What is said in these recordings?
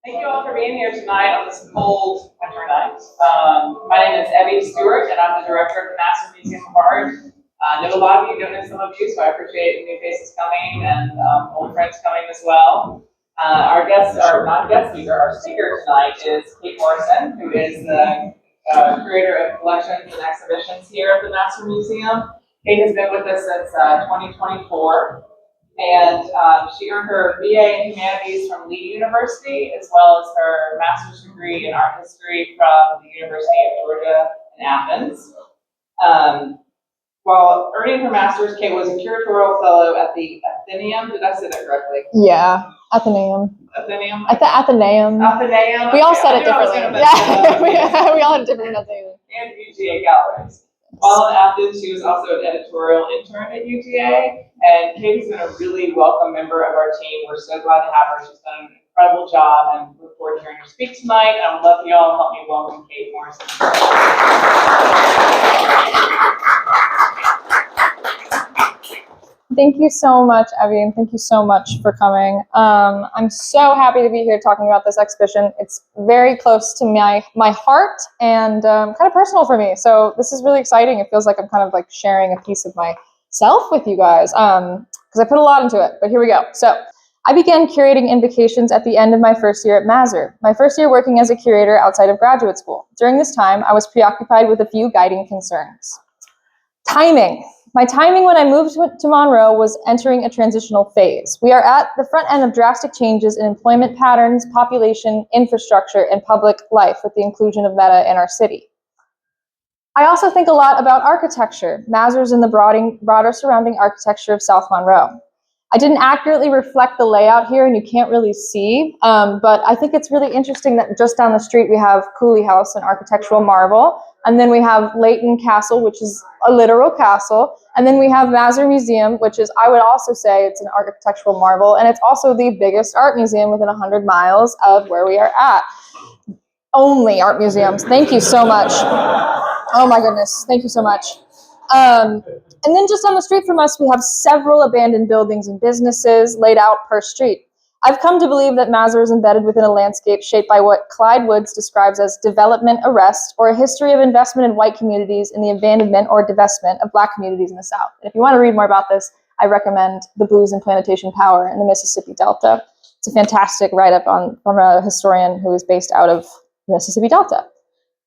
Thank you all for being here tonight on this cold winter night. My name is Evie Stewart, and I'm the director of the National Museum of Art. I know a lot of you, don't know some of you, so I appreciate new faces coming and old friends coming as well. Our guest, or not guest speaker, our speaker tonight is Kaitlyn Morrison, who is the curator of collections and exhibitions here at the National Museum. Kate has been with us since 2024. And she earned her BA in Humanities from Lee University, as well as her master's degree in art history from the University of Georgia in Athens. While earning her master's, Kate was a curatorial fellow at the Athenaeum. Did I say that correctly? Yeah, Athenaeum. Athenaeum? At the Athenaeum. Athenaeum? We all said it differently. Yeah, we all had a different pronunciation. And UGA galleries. While in Athens, she was also an editorial intern at UGA, and Kate has been a really welcome member of our team. We're so glad to have her. She's done an incredible job, and look forward to hearing her speak tonight. I would love for you all to help me welcome Kaitlyn Morrison. Thank you so much, Evie, and thank you so much for coming. I'm so happy to be here talking about this exhibition. It's very close to my heart and kind of personal for me. So this is really exciting. It feels like I'm kind of like sharing a piece of myself with you guys because I put a lot into it. But here we go. So I began curating Invocations at the end of my first year at Mazur, my first year working as a curator outside of graduate school. During this time, I was preoccupied with a few guiding concerns. Timing. My timing when I moved to Monroe was entering a transitional phase. We are at the front end of drastic changes in employment patterns, population, infrastructure, and public life with the inclusion of Meta in our city. I also think a lot about architecture, Mazur's and the broader surrounding architecture of South Monroe. I didn't accurately reflect the layout here, and you can't really see, but I think it's really interesting that just down the street we have Cooley House, an architectural marvel, and then we have Leighton Castle, which is a literal castle, and then we have Mazur Museum, which is, I would also say, it's an architectural marvel, and it's also the biggest art museum within 100 miles of where we are at. Only art museums. Thank you so much. Oh my goodness, thank you so much. And then just on the street from us, we have several abandoned buildings and businesses laid out per street. I've come to believe that Mazur is embedded within a landscape shaped by what Clyde Woods describes as development arrest, or a history of investment in white communities in the abandonment or divestment of Black communities in the South. And if you want to read more about this, I recommend The Blues and Plantation Power in the Mississippi Delta. It's a fantastic write-up from a historian who is based out of the Mississippi Delta.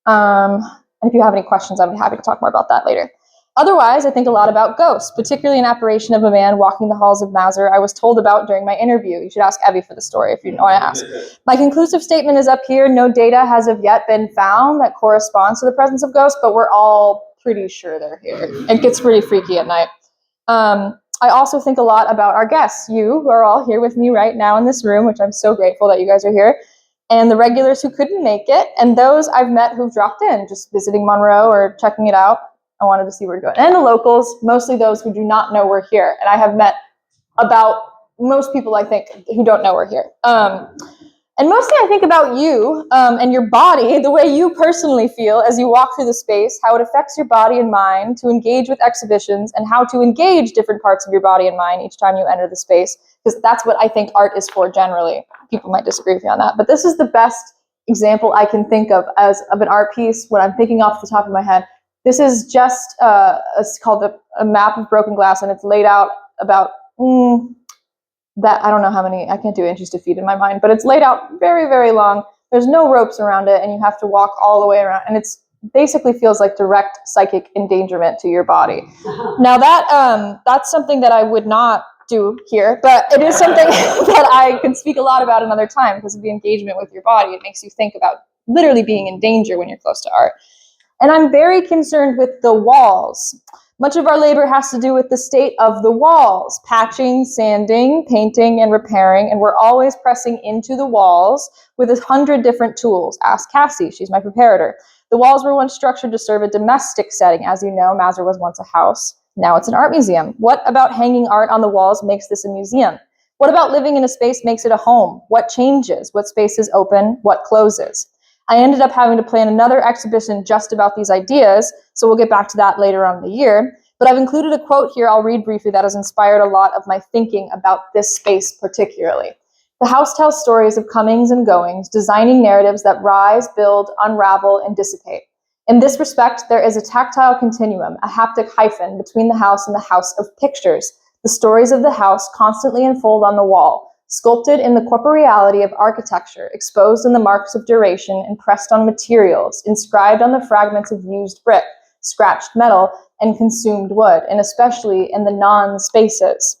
And if you have any questions, I'd be happy to talk more about that later. Otherwise, I think a lot about ghosts, particularly an apparition of a man walking the halls of Mazur I was told about during my interview. You should ask Evie for the story if you want to ask. My conclusive statement is up here. No data has of yet been found that corresponds to the presence of ghosts, but we're all pretty sure they're here. It gets pretty freaky at night. I also think a lot about our guests, you who are all here with me right now in this room, which I'm so grateful that you guys are here, and the regulars who couldn't make it, and those I've met who've dropped in, just visiting Monroe or checking it out. I wanted to see where to go. And the locals, mostly those who do not know we're here. And I have met about most people, I think, who don't know we're here. And mostly I think about you and your body, the way you personally feel as you walk through the space, how it affects your body and mind to engage with exhibitions, and how to engage different parts of your body and mind each time you enter the space, because that's what I think art is for generally. People might disagree with me on that, but this is the best example I can think of of an art piece when I'm thinking off the top of my head. This is just it's called a map of broken glass, and it's laid out about that, I don't know how many, I can't do inches to feet in my mind, but it's laid out very, very long. There's no ropes around it, and you have to walk all the way around, and it's basically feels like direct psychic endangerment to your body. Now that's something that I would not do here, but it is something that I can speak a lot about another time because of the engagement with your body. It makes you think about literally being in danger when you're close to art. And I'm very concerned with the walls. Much of our labor has to do with the state of the walls, patching, sanding, painting, and repairing, and we're always pressing into the walls with 100 different tools. Ask Cassie, she's my preparator. The walls were once structured to serve a domestic setting. As you know, Mazur was once a house. Now it's an art museum. What about hanging art on the walls makes this a museum? What about living in a space makes it a home? What changes? What spaces open? What closes? I ended up having to plan another exhibition just about these ideas, so we'll get back to that later on in the year. But I've included a quote here I'll read briefly that has inspired a lot of my thinking about this space particularly. The house tells stories of comings and goings, designing narratives that rise, build, unravel, and dissipate. In this respect, there is a tactile continuum, a haptic hyphen between the house and the house of pictures. The stories of the house constantly unfold on the wall, sculpted in the corporeality of architecture, exposed in the marks of duration, impressed on materials, inscribed on the fragments of used brick, scratched metal, and consumed wood, and especially in the non-spaces.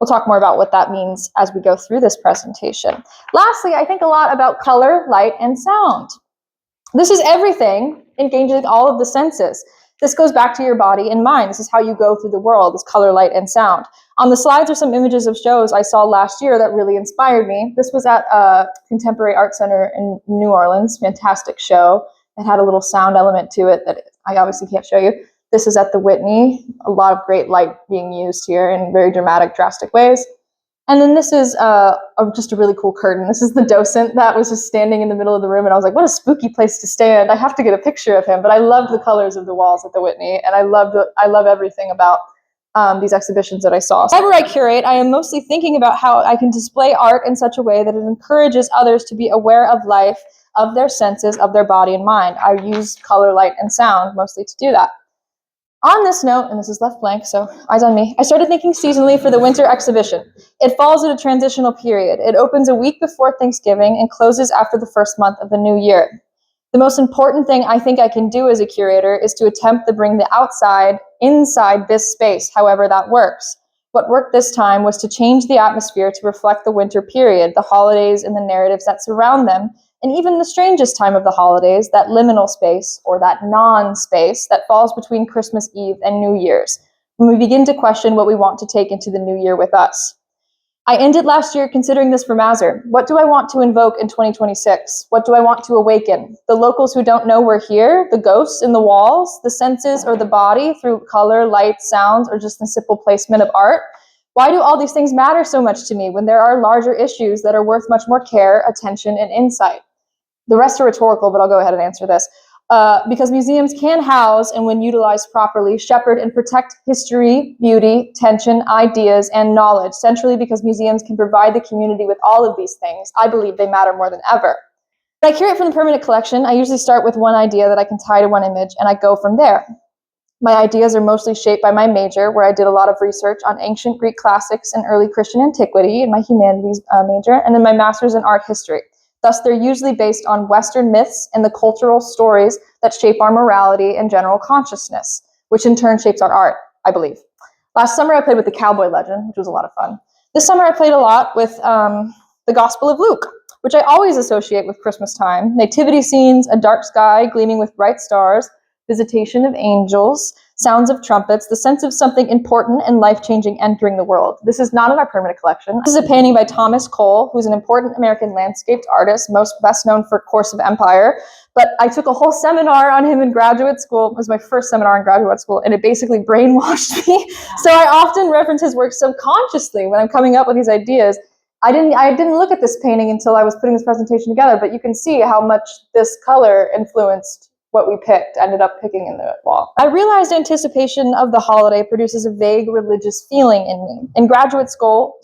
We'll talk more about what that means as we go through this presentation. Lastly, I think a lot about color, light, and sound. This is everything, engaging all of the senses. This goes back to your body and mind. This is how you go through the world, is color, light, and sound. On the slides are some images of shows I saw last year that really inspired me. This was at Contemporary Art Center in New Orleans, fantastic show. It had a little sound element to it that I obviously can't show you. This is at the Whitney, a lot of great light being used here in very dramatic, drastic ways. And then this is just a really cool curtain. This is the docent that was just standing in the middle of the room, and I was like, what a spooky place to stand. I have to get a picture of him, but I loved the colors of the walls at the Whitney, and I love everything about these exhibitions that I saw. Whenever I curate, I am mostly thinking about how I can display art in such a way that it encourages others to be aware of life, of their senses, of their body and mind. I use color, light, and sound mostly to do that. On this note, and this is left blank, so eyes on me, I started thinking seasonally for the winter exhibition. It falls at a transitional period. It opens a week before Thanksgiving and closes after the first month of the new year. The most important thing I think I can do as a curator is to attempt to bring the outside inside this space, however that works. What worked this time was to change the atmosphere to reflect the winter period, the holidays and the narratives that surround them, and even the strangest time of the holidays, that liminal space, or that non-space, that falls between Christmas Eve and New Year's, when we begin to question what we want to take into the new year with us. I ended last year considering this for Mazur. What do I want to invoke in 2026? What do I want to awaken? The locals who don't know we're here, the ghosts in the walls, the senses or the body through color, light, sounds, or just the simple placement of art? Why do all these things matter so much to me when there are larger issues that are worth much more care, attention, and insight? The rest are rhetorical, but I'll go ahead and answer this. Because museums can house, and when utilized properly, shepherd and protect history, beauty, tension, ideas, and knowledge, centrally because museums can provide the community with all of these things. I believe they matter more than ever. When I curate from the permanent collection, I usually start with one idea that I can tie to one image, and I go from there. My ideas are mostly shaped by my major, where I did a lot of research on ancient Greek classics and early Christian antiquity in my humanities major, and then my master's in art history. Thus, they're usually based on Western myths and the cultural stories that shape our morality and general consciousness, which in turn shapes our art, I believe. Last summer, I played with the cowboy legend, which was a lot of fun. This summer, I played a lot with the Gospel of Luke, which I always associate with Christmas time. Nativity scenes, a dark sky gleaming with bright stars, visitation of angels, sounds of trumpets, the sense of something important and life-changing entering the world. This is not in our permanent collection. This is a painting by Thomas Cole, who's an important American landscaped artist, best known for Course of Empire. But I took a whole seminar on him in graduate school. It was my first seminar in graduate school, and it basically brainwashed me. So I often reference his work subconsciously when I'm coming up with these ideas. I didn't look at this painting until I was putting this presentation together, but you can see how much this color influenced what we ended up picking in the wall. I realized anticipation of the holiday produces a vague religious feeling in me. In graduate school,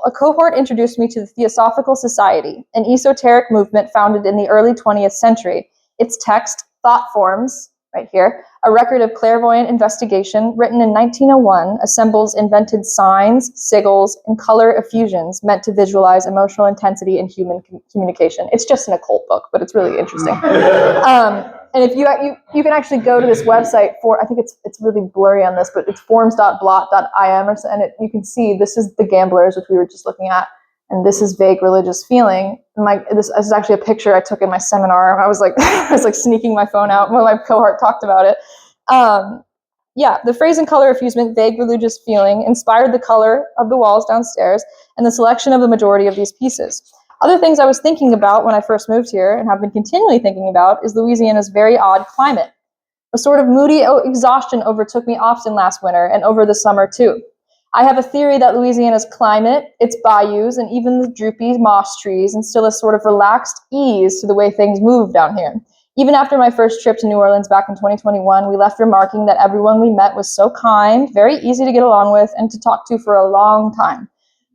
a cohort introduced me to the Theosophical Society, an esoteric movement founded in the early 20th century. Its text, Thought Forms, right here, a record of clairvoyant investigation written in 1901, assembles invented signs, sigils, and color effusions meant to visualize emotional intensity in human communication. It's just an occult book, but it's really interesting. And if you can actually go to this website for, I think it's really blurry on this, but it's forms.blot.im, and you can see this is the gamblers, which we were just looking at, and this is vague religious feeling. This is actually a picture I took in my seminar. I was like sneaking my phone out when my cohort talked about it. The phrase and color effusement, vague religious feeling, inspired the color of the walls downstairs and the selection of the majority of these pieces. Other things I was thinking about when I first moved here, and have been continually thinking about, is Louisiana's very odd climate. A sort of moody exhaustion overtook me often last winter, and over the summer too. I have a theory that Louisiana's climate, its bayous, and even the droopy moss trees instill a sort of relaxed ease to the way things move down here. Even after my first trip to New Orleans back in 2021, we left remarking that everyone we met was so kind, very easy to get along with, and to talk to for a long time.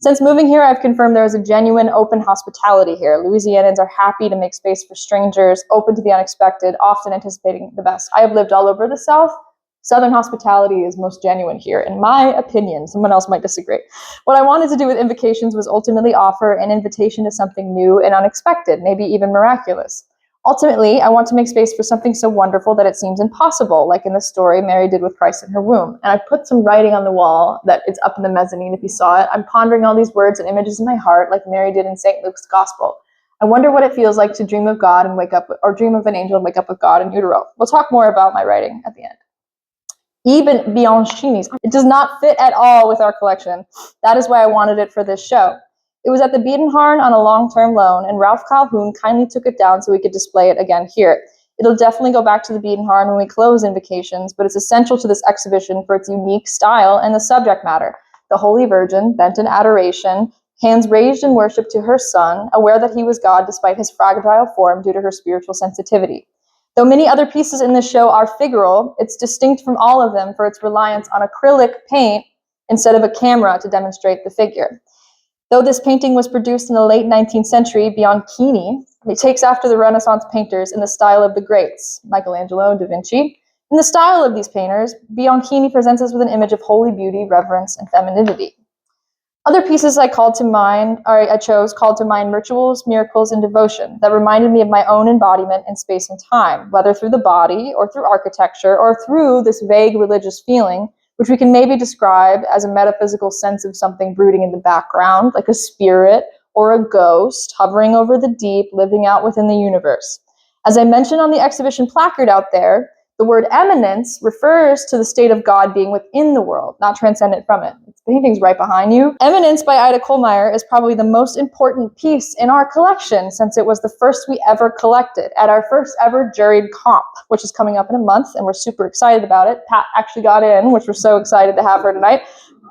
Since moving here, I've confirmed there is a genuine open hospitality here. Louisianans are happy to make space for strangers, open to the unexpected, often anticipating the best. I have lived all over the South. Southern hospitality is most genuine here, in my opinion. Someone else might disagree. What I wanted to do with Invocations was ultimately offer an invitation to something new and unexpected, maybe even miraculous. Ultimately, I want to make space for something so wonderful that it seems impossible, like in the story Mary did with Christ in her womb. And I put some writing on the wall that is up in the mezzanine if you saw it. I'm pondering all these words and images in my heart, like Mary did in St. Luke's Gospel. I wonder what it feels like to dream of God and wake up, or dream of an angel and wake up with God in utero. We'll talk more about my writing at the end. Even Bianchini's. It does not fit at all with our collection. That is why I wanted it for this show. It was at the Biedenharn on a long-term loan, and Ralph Calhoun kindly took it down so we could display it again here. It'll definitely go back to the Biedenharn when we close Invocations, but it's essential to this exhibition for its unique style and the subject matter. The Holy Virgin, bent in adoration, hands raised in worship to her Son, aware that he was God despite his fragile form due to her spiritual sensitivity. Though many other pieces in this show are figural, it's distinct from all of them for its reliance on acrylic paint instead of a camera to demonstrate the figure. Though this painting was produced in the late 19th century, Bianchini, it takes after the Renaissance painters in the style of the greats, Michelangelo, Da Vinci. In the style of these painters, Bianchini presents us with an image of holy beauty, reverence, and femininity. Other pieces I chose called to mind rituals, miracles, and devotion that reminded me of my own embodiment in space and time, whether through the body or through architecture or through this vague religious feeling, which we can maybe describe as a metaphysical sense of something brooding in the background, like a spirit or a ghost hovering over the deep, living out within the universe. As I mentioned on the exhibition placard out there, the word eminence refers to the state of God being within the world, not transcendent from it. The painting's right behind you. Eminence by Ida Kohlmeyer is probably the most important piece in our collection since it was the first we ever collected at our first ever juried comp, which is coming up in a month, and we're super excited about it. Pat actually got in, which we're so excited to have her tonight.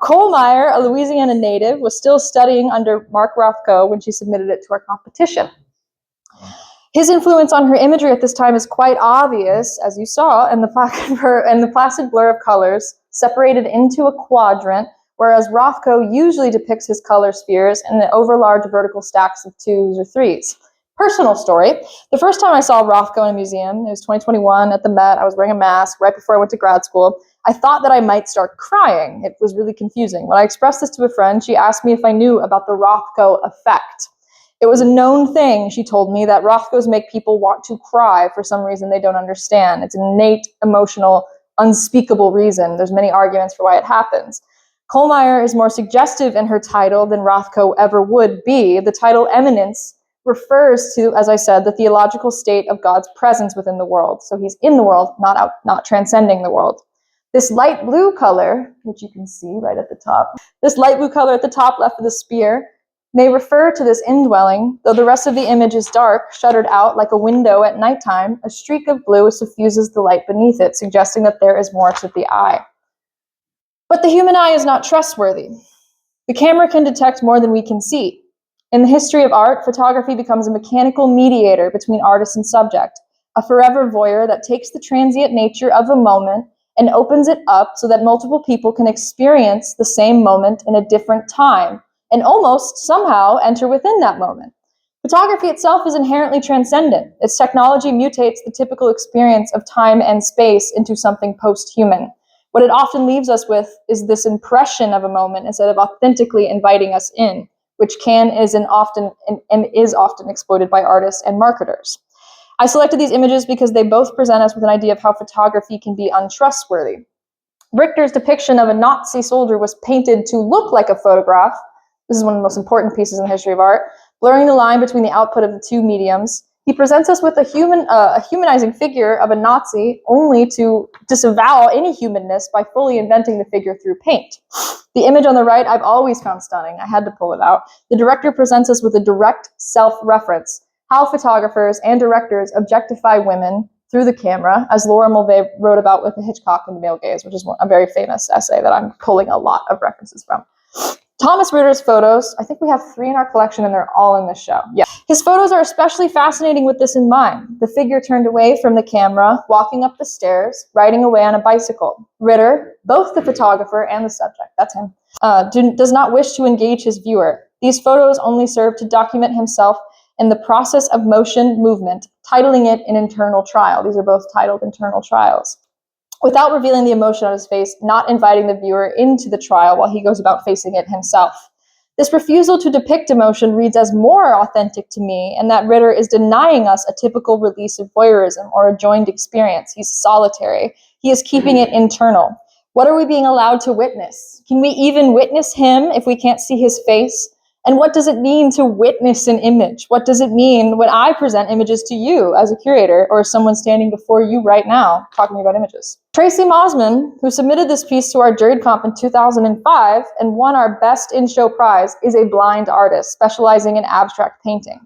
Kohlmeyer, a Louisiana native, was still studying under Mark Rothko when she submitted it to our competition. His influence on her imagery at this time is quite obvious, as you saw, in the placid blur of colors separated into a quadrant, whereas Rothko usually depicts his color spheres in the overlarge vertical stacks of 2s or 3s. Personal story. The first time I saw Rothko in a museum, it was 2021 at the Met. I was wearing a mask right before I went to grad school. I thought that I might start crying. It was really confusing. When I expressed this to a friend, she asked me if I knew about the Rothko effect. It was a known thing, she told me, that Rothkos make people want to cry for some reason they don't understand. It's an innate, emotional, unspeakable reason. There's many arguments for why it happens. Kohlmeyer is more suggestive in her title than Rothko ever would be. The title Eminence refers to, as I said, the theological state of God's presence within the world. So he's in the world, not transcending the world. This light blue color, which you can see right at the top, this light blue color at the top left of the spear may refer to this indwelling, though the rest of the image is dark, shuttered out like a window at nighttime. A streak of blue suffuses the light beneath it, suggesting that there is more to the eye. But the human eye is not trustworthy. The camera can detect more than we can see. In the history of art, photography becomes a mechanical mediator between artist and subject, a forever voyeur that takes the transient nature of a moment and opens it up so that multiple people can experience the same moment in a different time, and almost somehow enter within that moment. Photography itself is inherently transcendent. Its technology mutates the typical experience of time and space into something post-human. What it often leaves us with is this impression of a moment instead of authentically inviting us in, which is often exploited by artists and marketers. I selected these images because they both present us with an idea of how photography can be untrustworthy. Richter's depiction of a Nazi soldier was painted to look like a photograph. This is one of the most important pieces in the history of art, blurring the line between the output of the two mediums. He presents us with a humanizing figure of a Nazi, only to disavow any humanness by fully inventing the figure through paint. The image on the right I've always found stunning. I had to pull it out. The director presents us with a direct self-reference, how photographers and directors objectify women through the camera, as Laura Mulvey wrote about with the Hitchcock and the Male Gaze, which is a very famous essay that I'm pulling a lot of references from. Thomas Ritter's photos, I think we have 3 in our collection and they're all in this show. Yeah. His photos are especially fascinating with this in mind. The figure turned away from the camera, walking up the stairs, riding away on a bicycle. Ritter, both the photographer and the subject, that's him, does not wish to engage his viewer. These photos only serve to document himself in the process of motion movement, titling it an internal trial. These are both titled internal trials. Without revealing the emotion on his face, not inviting the viewer into the trial while he goes about facing it himself. This refusal to depict emotion reads as more authentic to me, and that Ritter is denying us a typical release of voyeurism or a joined experience. He's solitary. He is keeping it internal. What are we being allowed to witness? Can we even witness him if we can't see his face? And what does it mean to witness an image? What does it mean when I present images to you as a curator or someone standing before you right now talking about images? Tracy Mosman, who submitted this piece to our juried comp in 2005 and won our Best in Show prize, is a blind artist specializing in abstract painting.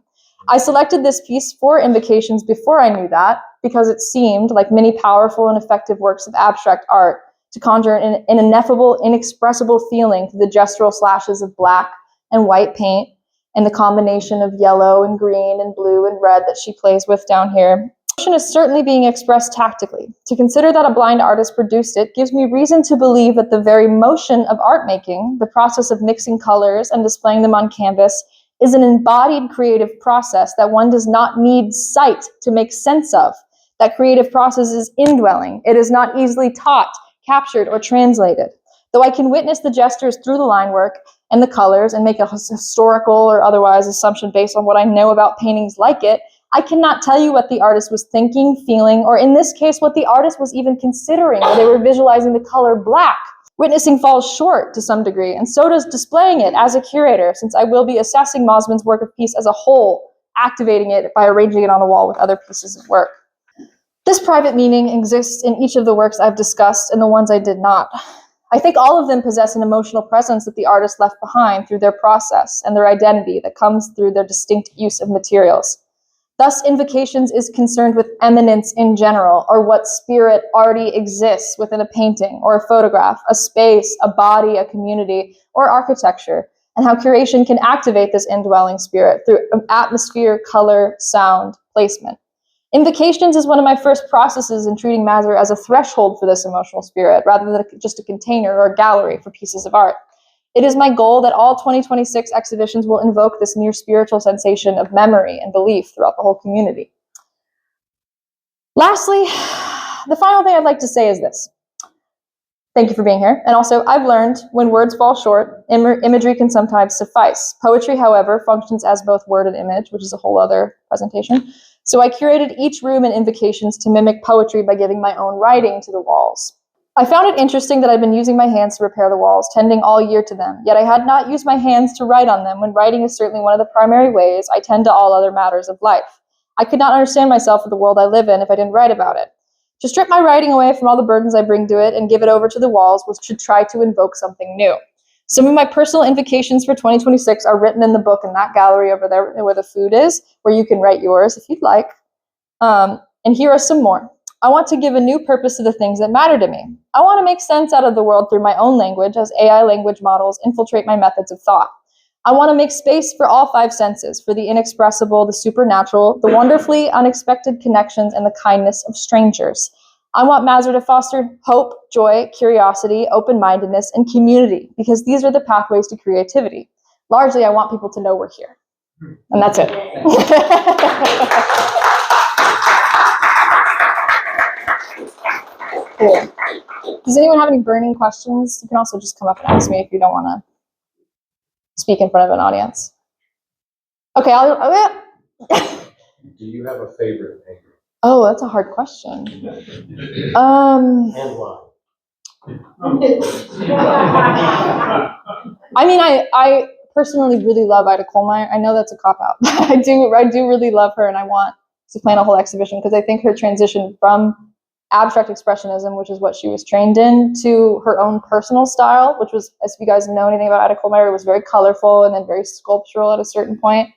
I selected this piece for Invocations before I knew that because it seemed like many powerful and effective works of abstract art to conjure an ineffable, inexpressible feeling through the gestural slashes of black and white paint and the combination of yellow and green and blue and red that she plays with down here. Emotion is certainly being expressed tactically. To consider that a blind artist produced it gives me reason to believe that the very motion of art making, the process of mixing colors and displaying them on canvas, is an embodied creative process that one does not need sight to make sense of. That creative process is indwelling. It is not easily taught, captured, or translated. Though I can witness the gestures through the line work and the colors and make a historical or otherwise assumption based on what I know about paintings like it, I cannot tell you what the artist was thinking, feeling, or in this case, what the artist was even considering when they were visualizing the color black. Witnessing falls short to some degree, and so does displaying it as a curator, since I will be assessing Mosman's work of piece as a whole, activating it by arranging it on the wall with other pieces of work. This private meaning exists in each of the works I've discussed and the ones I did not. I think all of them possess an emotional presence that the artist left behind through their process and their identity that comes through their distinct use of materials. Thus, Invocations is concerned with eminence in general, or what spirit already exists within a painting or a photograph, a space, a body, a community, or architecture, and how curation can activate this indwelling spirit through atmosphere, color, sound, placement. Invocations is one of my first processes in treating Mazur as a threshold for this emotional spirit, rather than just a container or a gallery for pieces of art. It is my goal that all 2026 exhibitions will invoke this near spiritual sensation of memory and belief throughout the whole community. Lastly, the final thing I'd like to say is this. Thank you for being here. And also, I've learned when words fall short, imagery can sometimes suffice. Poetry, however, functions as both word and image, which is a whole other presentation. So I curated each room in Invocations to mimic poetry by giving my own writing to the walls. I found it interesting that I've been using my hands to repair the walls, tending all year to them, yet I had not used my hands to write on them when writing is certainly one of the primary ways I tend to all other matters of life. I could not understand myself or the world I live in if I didn't write about it. To strip my writing away from all the burdens I bring to it and give it over to the walls was to try to invoke something new. Some of my personal invocations for 2026 are written in the book in that gallery over there where the food is, where you can write yours if you'd like. And here are some more. I want to give a new purpose to the things that matter to me. I want to make sense out of the world through my own language as AI language models infiltrate my methods of thought. I want to make space for all five senses, for the inexpressible, the supernatural, the wonderfully unexpected connections, and the kindness of strangers. I want Mazur to foster hope, joy, curiosity, open-mindedness, and community, because these are the pathways to creativity. Largely, I want people to know we're here. And that's it. Cool. Does anyone have any burning questions? You can also just come up and ask me if you don't want to speak in front of an audience. Okay, Do you have a favorite painter? Oh, that's a hard question. And why? I mean, I personally really love Ida Kohlmeyer. I know that's a cop-out. I do really love her, and I want to plan a whole exhibition because I think her transition from abstract expressionism, which is what she was trained in, to her own personal style, which was, as you guys know anything about Ida Kohlmeyer, it was very colorful and then very sculptural at a certain point.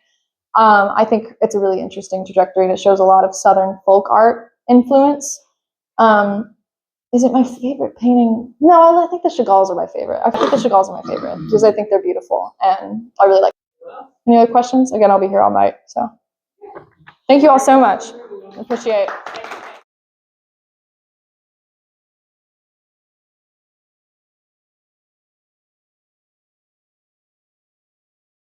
I think it's a really interesting trajectory, and it shows a lot of Southern folk art influence. Is it my favorite painting? No, I think the Chagalls are my favorite. I think the Chagalls are my favorite because I think they're beautiful, and I really like them. Any other questions? Again, I'll be here all night, so. Thank you all so much. Appreciate it.